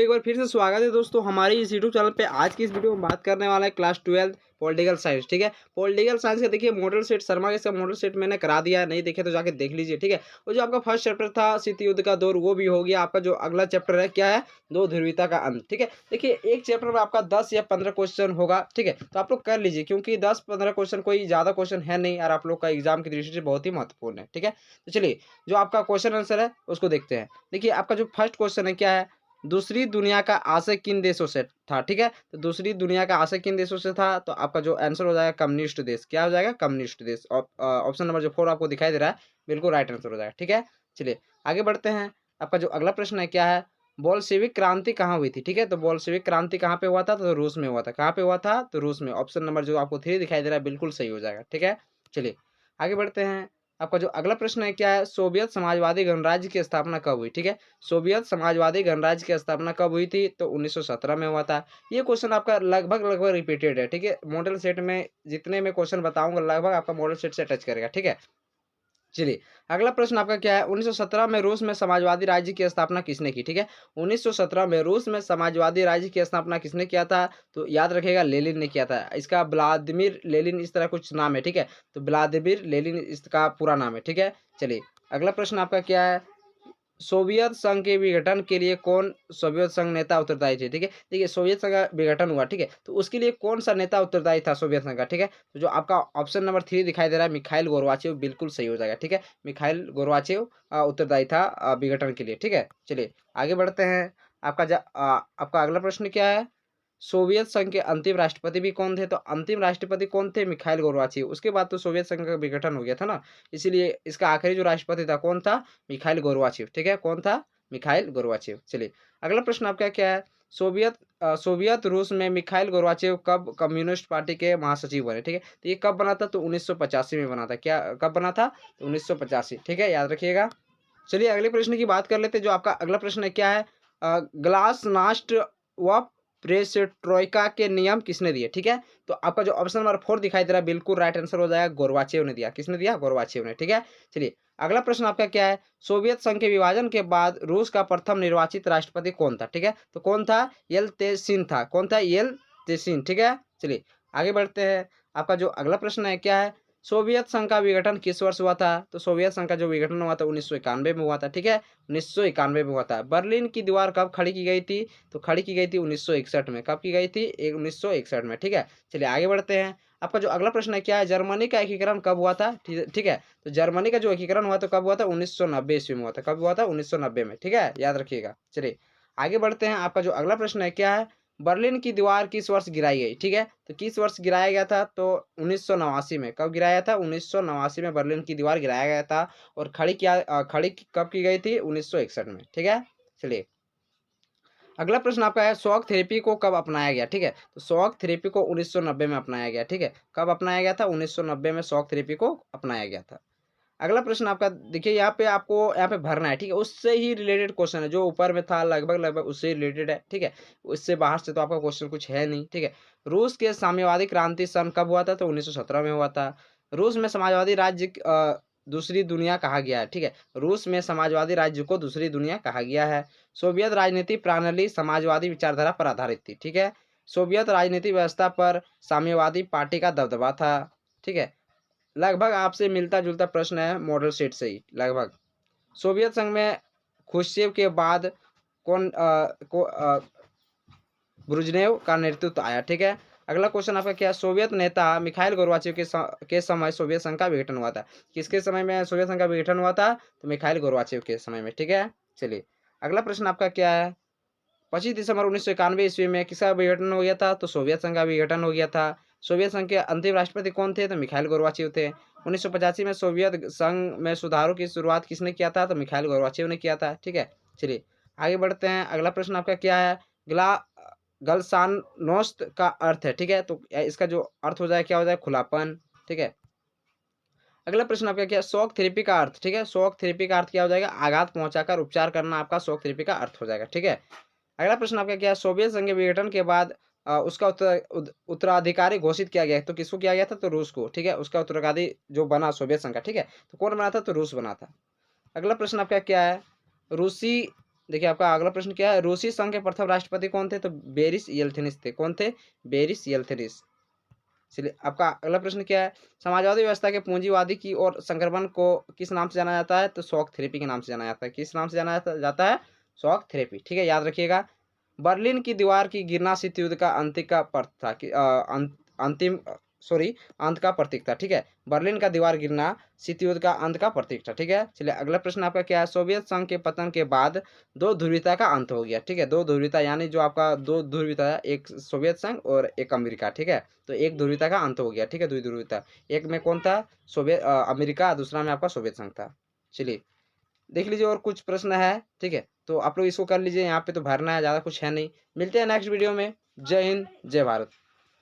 एक बार फिर से स्वागत है दोस्तों हमारे इस यूट्यूब चैनल पे। आज की इस वीडियो में बात करने वाला है क्लास 12 पॉलिटिकल साइंस। ठीक है, पॉलिटिकल साइंस का देखिए मॉडल सेट शर्मा का इसका मॉडल सेट मैंने करा दिया है, नहीं देखे तो जाके देख लीजिए। ठीक है, और जो आपका फर्स्ट चैप्टर था शीत युद्ध का दौर वो भी हो गया। आपका जो अगला चैप्टर है क्या है, दो ध्रुवीयता का अंत। ठीक है, देखिए एक चैप्टर में आपका 10 या 15 क्वेश्चन होगा। ठीक है, तो आप लोग कर लीजिए क्योंकि 10-15 क्वेश्चन कोई ज्यादा क्वेश्चन है नहीं और आप लोग का एग्जाम की दृष्टि से बहुत ही महत्वपूर्ण है। ठीक है, तो चलिए जो आपका क्वेश्चन आंसर है उसको देखते हैं। देखिए आपका जो फर्स्ट क्वेश्चन है क्या है, दूसरी दुनिया का आशय किन देशों से था। ठीक है, तो दूसरी दुनिया का आशय किन देशों से था, तो आपका जो आंसर हो जाएगा कम्युनिस्ट देश। क्या हो जाएगा, कम्युनिस्ट देश। ऑप्शन नंबर जो 4 आपको दिखाई दे रहा है बिल्कुल राइट आंसर हो जाएगा। ठीक है, चलिए आगे बढ़ते हैं। आपका जो अगला प्रश्न है क्या है, बोल्शेविक क्रांति कहाँ हुई थी। ठीक है, तो बोल्शेविक क्रांति कहाँ पे हुआ था, तो रूस में हुआ था। कहाँ पे हुआ था, तो रूस में। ऑप्शन नंबर जो आपको 3 दिखाई दे रहा है बिल्कुल सही हो जाएगा। ठीक है, चलिए आगे बढ़ते हैं। आपका जो अगला प्रश्न है क्या है, सोवियत समाजवादी गणराज्य की स्थापना कब हुई। ठीक है, सोवियत समाजवादी गणराज्य की स्थापना कब हुई थी, तो 1917 में हुआ था। ये क्वेश्चन आपका लगभग रिपीटेड है। ठीक है, मॉडल सेट में जितने मैं क्वेश्चन बताऊंगा लगभग आपका मॉडल सेट से टच करेगा। ठीक है, चलिए अगला प्रश्न आपका क्या है, 1917 में रूस में समाजवादी राज्य की स्थापना किसने की। ठीक है, 1917 में रूस में समाजवादी राज्य की स्थापना किसने किया था, तो याद रखिएगा लेनिन ने किया था। इसका व्लादिमीर लेनिन इस तरह कुछ नाम है। ठीक है, तो व्लादिमीर लेनिन इसका पूरा नाम है। ठीक है, चलिए अगला प्रश्न आपका क्या है, सोवियत संघ के विघटन के लिए कौन सोवियत संघ नेता उत्तरदायी थे। ठीक है, देखिए सोवियत संघ का विघटन हुआ। ठीक है, तो उसके लिए कौन सा नेता उत्तरदायी था सोवियत संघ का। ठीक है, तो जो आपका ऑप्शन नंबर 3 दिखाई दे रहा है मिखाइल गोरबाचेव बिल्कुल सही हो जाएगा। ठीक है, मिखाइल गोरबाचेव उत्तरदायी था विघटन के लिए। ठीक है, चलिए आगे बढ़ते हैं। आपका अगला प्रश्न क्या है, सोवियत संघ के अंतिम राष्ट्रपति भी कौन थे, तो अंतिम राष्ट्रपति कौन थे, मिखाइल गोरबाचेव। उसके बाद तो सोवियत संघ का विघटन हो गया था ना, इसीलिए इसका आखिरी जो राष्ट्रपति था कौन था, मिखाइल गोरबाचेव। ठीक है, कौन था, मिखाइल गोरबाचेव। चलिए अगला प्रश्न आपका क्या है, सोवियत रूस में मिखाइल गोरबाचेव कब कम्युनिस्ट पार्टी के महासचिव बने। ठीक है, तो ये कब बना था, तो 1985 में बना था। क्या कब बना था, तो 1985। ठीक है, याद रखिएगा। चलिए अगले प्रश्न की बात कर लेते हैं। जो आपका अगला प्रश्न है क्या है, ग्लासनास्ट व प्रेस्ट्रोइका के नियम किसने दिए। ठीक है, तो आपका जो ऑप्शन नंबर 4 दिखाई दे रहा है बिल्कुल राइट आंसर हो जाएगा, गोरबाचेव ने दिया। किसने दिया, गोरबाचेव ने। ठीक है, चलिए अगला प्रश्न आपका क्या है, सोवियत संघ के विभाजन के बाद रूस का प्रथम निर्वाचित राष्ट्रपति कौन था। ठीक है, तो कौन था, येल्त्सिन था। कौन था, येल्त्सिन। ठीक है, चलिए आगे बढ़ते हैं। आपका जो अगला प्रश्न है क्या है, सोवियत संघ का विघटन किस वर्ष हुआ था, तो सोवियत संघ का जो विघटन हुआ था 1991 में हुआ था। ठीक है, 1991 में हुआ था। बर्लिन की दीवार कब खड़ी की गई थी, तो खड़ी की गई थी 1961 में। कब की गई थी, 1961 में। ठीक है, चलिए आगे बढ़ते हैं। आपका जो अगला प्रश्न है क्या है, जर्मनी का एकीकरण कब हुआ था। ठीक है, तो जर्मनी का जो एकीकरण हुआ तो कब हुआ था, 1990 ईस्वी में हुआ था। कब हुआ था, 1990 में। ठीक है, याद रखिएगा। चलिए आगे बढ़ते हैं। आपका जो अगला प्रश्न है क्या है, बर्लिन की दीवार किस वर्ष गिराई गई। ठीक है, तो किस वर्ष गिराया गया था, तो 1989 में। कब गिराया था, 1989 में बर्लिन की दीवार गिराया गया था। और खड़ी कब की गई थी, 1961 में। ठीक है, चलिए अगला प्रश्न आपका है, शॉक थेरेपी को कब अपनाया गया। ठीक है, तो शॉक थेरेपी को 1990 में अपनाया गया। ठीक है, कब अपनाया गया था, 1990 में शॉक थेरेपी को अपनाया गया था। अगला प्रश्न आपका देखिए, यहाँ पे आपको यहाँ पे भरना है। ठीक है, उससे ही रिलेटेड क्वेश्चन है, जो ऊपर में था लगभग उससे रिलेटेड है। ठीक है, उससे बाहर से तो आपका क्वेश्चन कुछ है नहीं। ठीक है, रूस के साम्यवादी क्रांति सन कब हुआ था, तो 1917 में हुआ था। रूस में समाजवादी राज्य दूसरी दुनिया कहा गया है। ठीक है, रूस में समाजवादी राज्य को दूसरी दुनिया कहा गया है। सोवियत राजनीति प्रणाली समाजवादी विचारधारा पर आधारित थी। ठीक है, सोवियत राजनीति व्यवस्था पर साम्यवादी पार्टी का दबदबा था। ठीक है, लगभग आपसे मिलता जुलता प्रश्न है मॉडल सेट से ही लगभग। सोवियत संघ में खुश्चेव के बाद ब्रुजनेव का नेतृत्व आया। ठीक है, अगला क्वेश्चन आपका क्या है, सोवियत नेता मिखाइल गोरबाचेव के समय सोवियत संघ का विघटन हुआ था। किसके समय में सोवियत संघ का विघटन हुआ था, तो मिखाइल गोरबाचेव के समय में। ठीक है, चलिए अगला प्रश्न आपका क्या है, 25 दिसंबर 1991 ईस्वी में किसका विघटन हो गया था, तो सोवियत संघ का विघटन हो गया था। सोवियत संघ के अंतिम राष्ट्रपति कौन थे, तो मिखाइल गोरबाचेव थे। 1985 में सोवियत संघ में सुधारों की शुरुआत किसने किया था, तो मिखाइल गोरबाचेव ने किया था। ठीक है, चलिए आगे बढ़ते हैं। अगला प्रश्न आपका क्या है, ग्ला गलसानोस्त का अर्थ है। ठीक है, तो इसका जो अर्थ हो जाए क्या हो जाए, खुलापन। ठीक है, अगला प्रश्न आपका क्या है, शॉक थेरेपी का अर्थ। ठीक है, शॉक थेरेपी का अर्थ क्या हो जाएगा, आघात पहुंचाकर उपचार करना आपका शॉक थेरेपी का अर्थ हो जाएगा। ठीक है, अगला प्रश्न आपका क्या है, सोवियत संघ के विघटन के बाद उसका उत्तराधिकारी घोषित किया गया, तो किसको किया गया था, तो रूस को। ठीक है, उसका उत्तराधिकारी जो बना सोवियत संघ का। ठीक है, तो कौन बना था, तो रूस बना था। अगला प्रश्न आपका क्या है, रूसी देखिए आपका अगला प्रश्न क्या है, रूसी संघ के प्रथम राष्ट्रपति कौन थे? तो बेरिस येल्थिनिस थे। कौन थे? बेरिस येल्थिनिस। चलिए आपका अगला प्रश्न क्या है, समाजवादी व्यवस्था के पूंजीवादी की और संक्रमण को किस नाम से जाना जाता है? तो शॉक थेरेपी के नाम से जाना जाता है। किस नाम से जाना जाता है? Shock therapy. ठीक है, याद रखिएगा। बर्लिन की दीवार की गिरना शीत युद्ध का अंतिम का पर्थ था कि अंतिम सॉरी अंत का प्रतीक था। ठीक है, बर्लिन का दीवार गिरना शीत युद्ध का अंत का प्रतीक था। ठीक है, चलिए अगला प्रश्न आपका क्या है, सोवियत संघ के पतन के बाद दो ध्रुवीयता का अंत हो गया। ठीक है, दो ध्रुवीयता यानी जो आपका दो ध्रुवीयता है, एक सोवियत संघ और एक अमेरिका। ठीक है, तो एक ध्रुवीयता का अंत हो गया। ठीक है, दुई ध्रुवीयता, एक में कौन था? सोवियत अमेरिका, दूसरा में आपका सोवियत संघ था। चलिए देख लीजिए और कुछ प्रश्न है। ठीक है, तो आप लोग इसको कर लीजिए, यहाँ पे तो भरना है, ज़्यादा कुछ है नहीं। मिलते हैं नेक्स्ट वीडियो में। जय हिंद, जय भारत।